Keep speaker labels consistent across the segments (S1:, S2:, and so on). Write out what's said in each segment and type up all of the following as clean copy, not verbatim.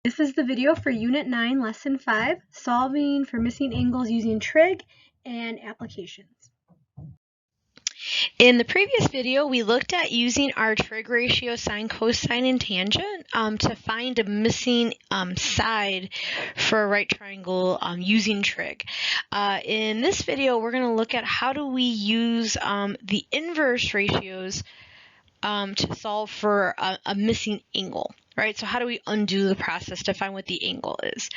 S1: This is the video for Unit 9, Lesson 5, solving for missing angles using trig and applications.
S2: In the previous video, we looked at using our trig ratio, sine, cosine, and tangent to find a missing side for a right triangle using trig. In this video, we're going to look at how do we use the inverse ratios to solve for a missing angle. Right, so how do we undo the process to find what the angle is?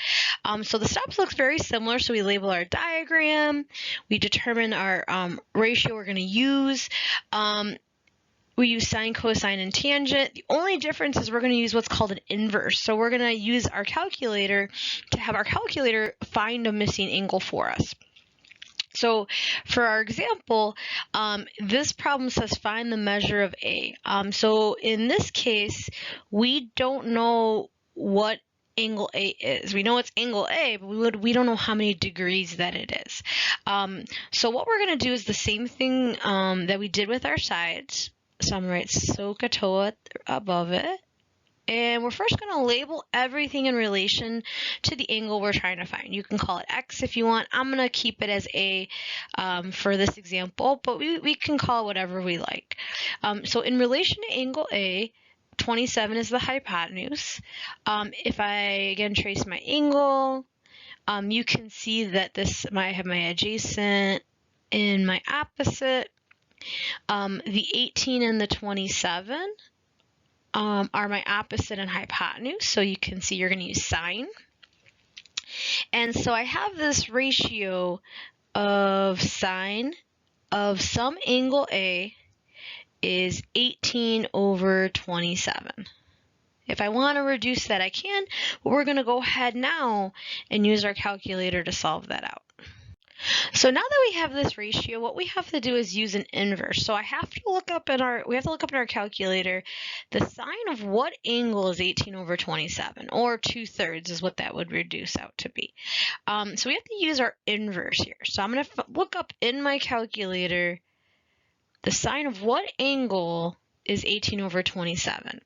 S2: So the steps look very similar. So we label our diagram, we determine our ratio we're going to use. We use sine, cosine, and tangent. The only difference is we're going to use what's called an inverse. So we're going to use our calculator to have our calculator find a missing angle for us. So for our example, this problem says find the measure of A. So in this case, we don't know what angle A is. We know it's angle A, but we don't know how many degrees that it is. So what we're going to do is the same thing that we did with our sides. So I'm going to write SOHCAHTOA above it. And we're first going to label everything in relation to the angle we're trying to find. You can call it X if you want. I'm going to keep it as A for this example, but we can call it whatever we like. So in relation to angle A, 27 is the hypotenuse. If I, again, trace my angle, you can see that I have my adjacent and my opposite. The 18 and the 27 are my opposite and hypotenuse, so you can see you're going to use sine. And so I have this ratio of sine of some angle A is 18 over 27. If I want to reduce that, I can, but we're going to go ahead now and use our calculator to solve that out. So now that we have this ratio, what we have to do is use an inverse. So we have to look up in our calculator the sine of what angle is 18 over 27, or 2/3 is what that would reduce out to be. So we have to use our inverse here. So I'm going to look up in my calculator the sine of what angle is 18 over 27.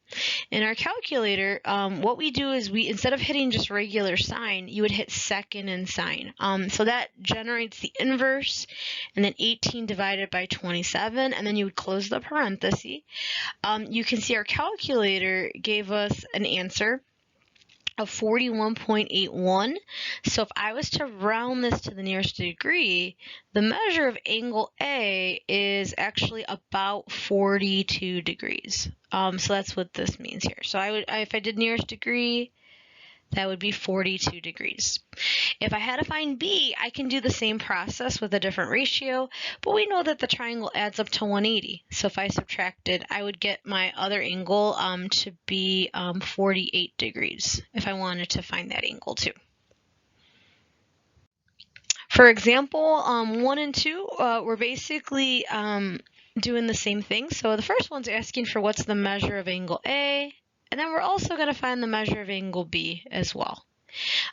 S2: In our calculator, what we do is instead of hitting just regular sine, you would hit second and sine. So that generates the inverse, and then 18 divided by 27, and then you would close the parenthesis. You can see our calculator gave us an answer of 41.81. So if I was to round this to the nearest degree, the measure of angle A is actually about 42 degrees. So that's what this means here. So if I did nearest degree, that would be 42 degrees. If I had to find B, I can do the same process with a different ratio, but we know that the triangle adds up to 180. So if I subtracted, I would get my other angle to be 48 degrees if I wanted to find that angle too. For example, 1 and 2, we're basically doing the same thing. So the first one's asking for what's the measure of angle A. And then we're also going to find the measure of angle B as well.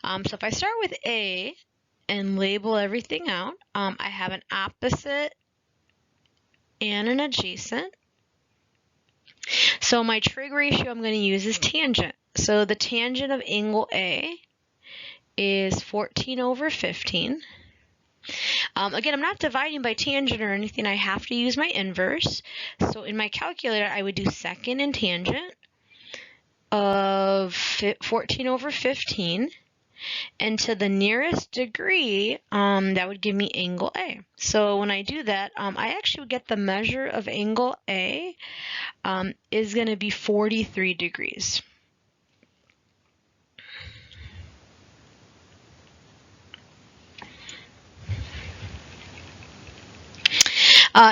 S2: So if I start with A and label everything out, I have an opposite and an adjacent. So my trig ratio I'm going to use is tangent. So the tangent of angle A is 14 over 15. Again, I'm not dividing by tangent or anything. I have to use my inverse. So in my calculator, I would do second and tangent of 14 over 15, and to the nearest degree, that would give me angle A. So when I do that, I actually would get the measure of angle A is going to be 43 degrees.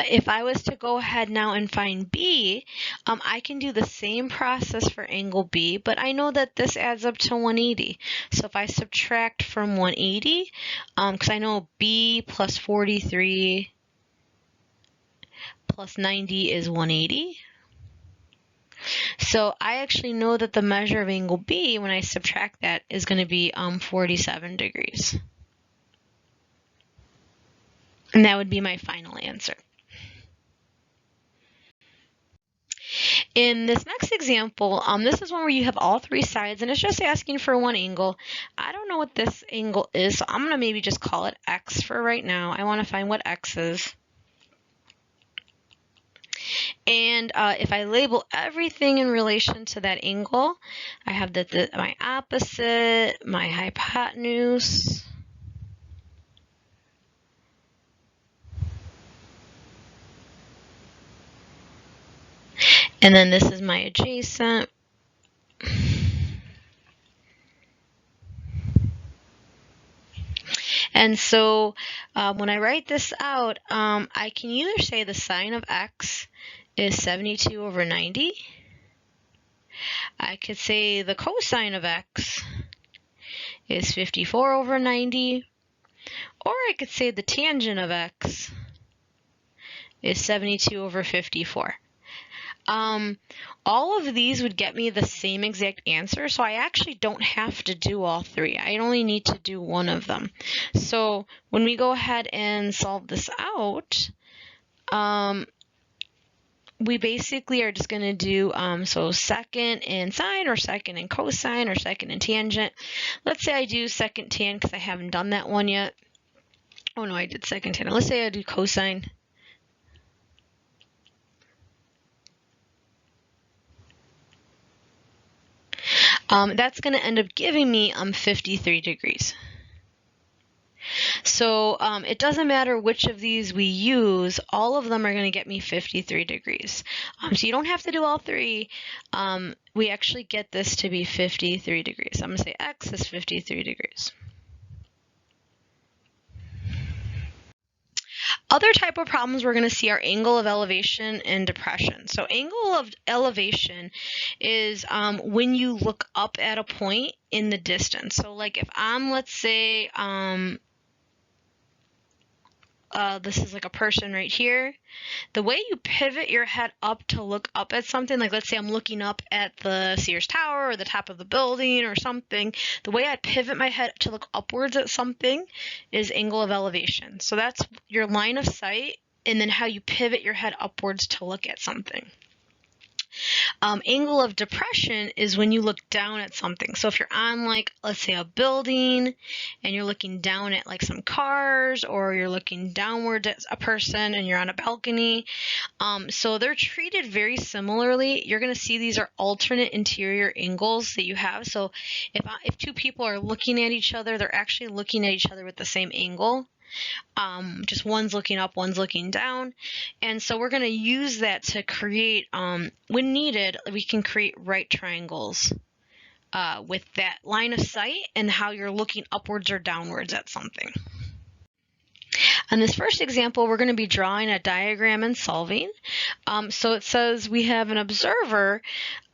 S2: If I was to go ahead now and find B, I can do the same process for angle B, but I know that this adds up to 180. So if I subtract from 180, because I know B plus 43 plus 90 is 180. So I actually know that the measure of angle B, when I subtract that, is going to be 47 degrees. And that would be my final answer. In this next example, this is one where you have all three sides, and it's just asking for one angle. I don't know what this angle is, so I'm going to maybe just call it x for right now. I want to find what x is. And if I label everything in relation to that angle, I have my opposite, my hypotenuse, and then this is my adjacent. And so when I write this out, I can either say the sine of x is 72 over 90. I could say the cosine of x is 54 over 90. Or I could say the tangent of x is 72 over 54. All of these would get me the same exact answer, so I actually don't have to do all three. I only need to do one of them. So when we go ahead and solve this out, we basically are just going to do so second in sine, or second in cosine, or second in tangent. Let's say I do second tan because I haven't done that one yet. Oh no, I did second tan. Let's say I do cosine. That's going to end up giving me 53 degrees. So it doesn't matter which of these we use, all of them are going to get me 53 degrees. So you don't have to do all three. We actually get this to be 53 degrees. I'm going to say x is 53 degrees. Other type of problems we're going to see are angle of elevation and depression. So angle of elevation is when you look up at a point in the distance. So like if I'm, let's say, this is like a person right here. The way you pivot your head up to look up at something, like let's say I'm looking up at the Sears Tower or the top of the building or something, the way I pivot my head to look upwards at something is angle of elevation. So that's your line of sight, and then how you pivot your head upwards to look at something. Angle of depression is when you look down at something. So if you're on, like, let's say a building and you're looking down at like some cars, or you're looking downward at a person and you're on a balcony. So they're treated very similarly. You're going to see these are alternate interior angles that you have. So if two people are looking at each other, they're actually looking at each other with the same angle. Just one's looking up, one's looking down. And so we're going to use that to create, when needed, we can create right triangles with that line of sight and how you're looking upwards or downwards at something. On this first example, we're going to be drawing a diagram and solving. So it says we have an observer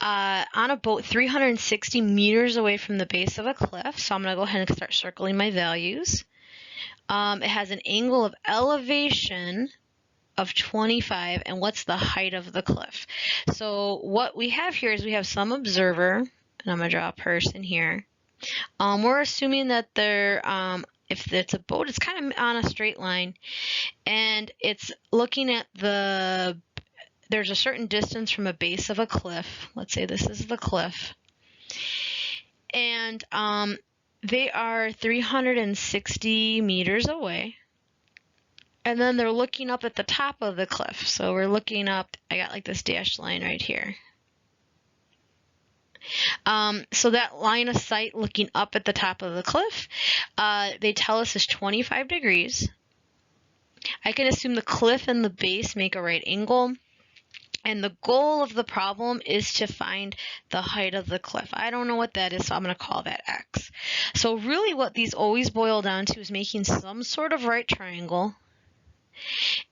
S2: on a boat 360 meters away from the base of a cliff. So I'm going to go ahead and start circling my values. It has an angle of elevation of 25, and what's the height of the cliff? So what we have here is we have some observer, and I'm going to draw a person here. We're assuming that they're, if it's a boat, it's kind of on a straight line, and it's looking at there's a certain distance from a base of a cliff. Let's say this is the cliff. And they are 360 meters away. And then they're looking up at the top of the cliff. So we're looking up, I got like this dashed line right here. So that line of sight looking up at the top of the cliff, they tell us is 25 degrees. I can assume the cliff and the base make a right angle. And the goal of the problem is to find the height of the cliff. I don't know what that is, so I'm going to call that x. So really what these always boil down to is making some sort of right triangle.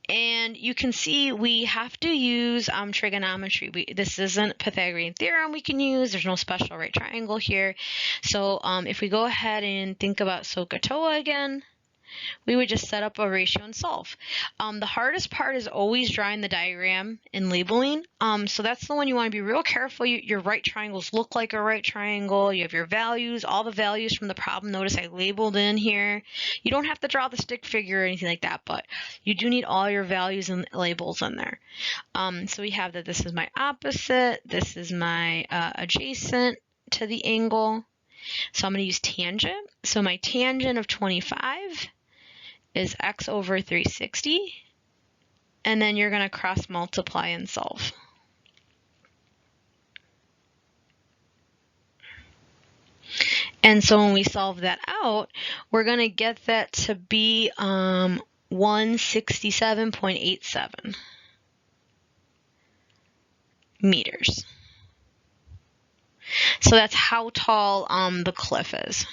S2: And you can see we have to use trigonometry. This isn't Pythagorean theorem we can use. There's no special right triangle here. So if we go ahead and think about SOHCAHTOA again, we would just set up a ratio and solve. The hardest part is always drawing the diagram and labeling. So that's the one you want to be real careful. Your right triangles look like a right triangle. You have your values, all the values from the problem. Notice I labeled in here. You don't have to draw the stick figure or anything like that, but you do need all your values and labels in there. So we have that this is my opposite, this is my adjacent to the angle. So I'm going to use tangent. So my tangent of 25 is x over 360. And then you're going to cross multiply and solve. And so when we solve that out, we're going to get that to be 167.87 meters. So that's how tall the cliff is.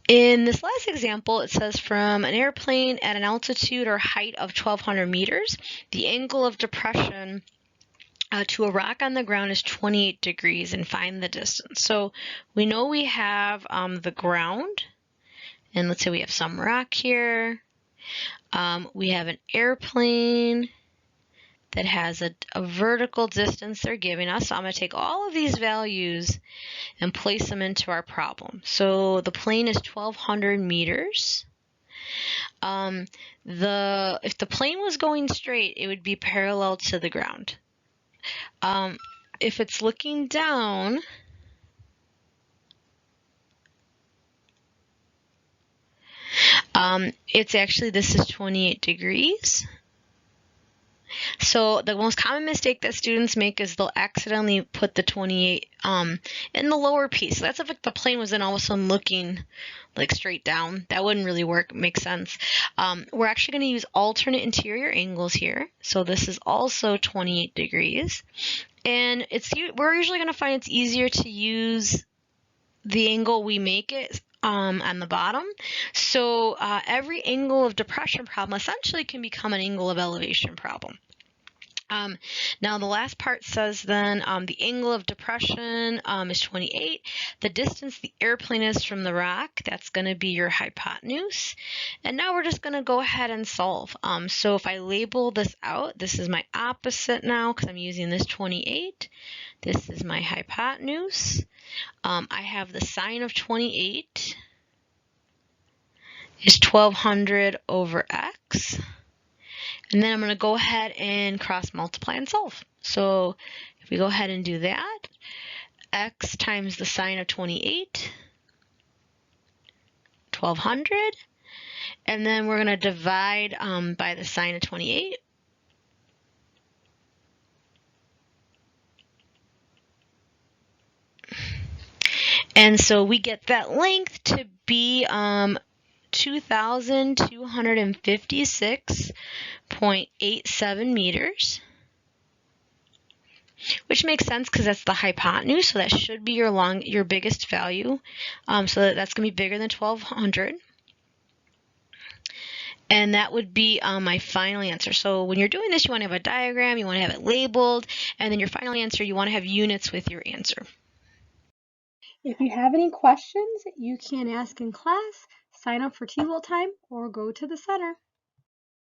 S2: In this last example, it says from an airplane at an altitude or height of 1,200 meters, the angle of depression to a rock on the ground is 28 degrees and find the distance. So we know we have the ground, and let's say we have some rock here. We have an airplane that has a vertical distance they're giving us. So I'm going to take all of these values and place them into our problem. So the plane is 1,200 meters. If the plane was going straight, it would be parallel to the ground. If it's looking down, it's actually, this is 28 degrees. So the most common mistake that students make is they'll accidentally put the 28 in the lower piece. So that's if the plane was then all of a sudden looking like straight down. That wouldn't really work, make sense. We're actually going to use alternate interior angles here. So this is also 28 degrees. And we're usually going to find it's easier to use the angle we make it on the bottom. So every angle of depression problem essentially can become an angle of elevation problem. Now the last part says then the angle of depression is 28. The distance the airplane is from the rock, that's going to be your hypotenuse. And now we're just going to go ahead and solve. So if I label this out, this is my opposite now because I'm using this 28. This is my hypotenuse. I have the sine of 28 is 1,200 over x. And then I'm going to go ahead and cross multiply and solve. So if we go ahead and do that, x times the sine of 28, 1,200. And then we're going to divide by the sine of 28. And so we get that length to be 2,256.87 meters, which makes sense because that's the hypotenuse, so that should be your biggest value. So that's going to be bigger than 1,200. And that would be my final answer. So when you're doing this, you want to have a diagram, you want to have it labeled, and then your final answer, you want to have units with your answer.
S1: If you have any questions, you can ask in class, sign up for T-Will time, or go to the center.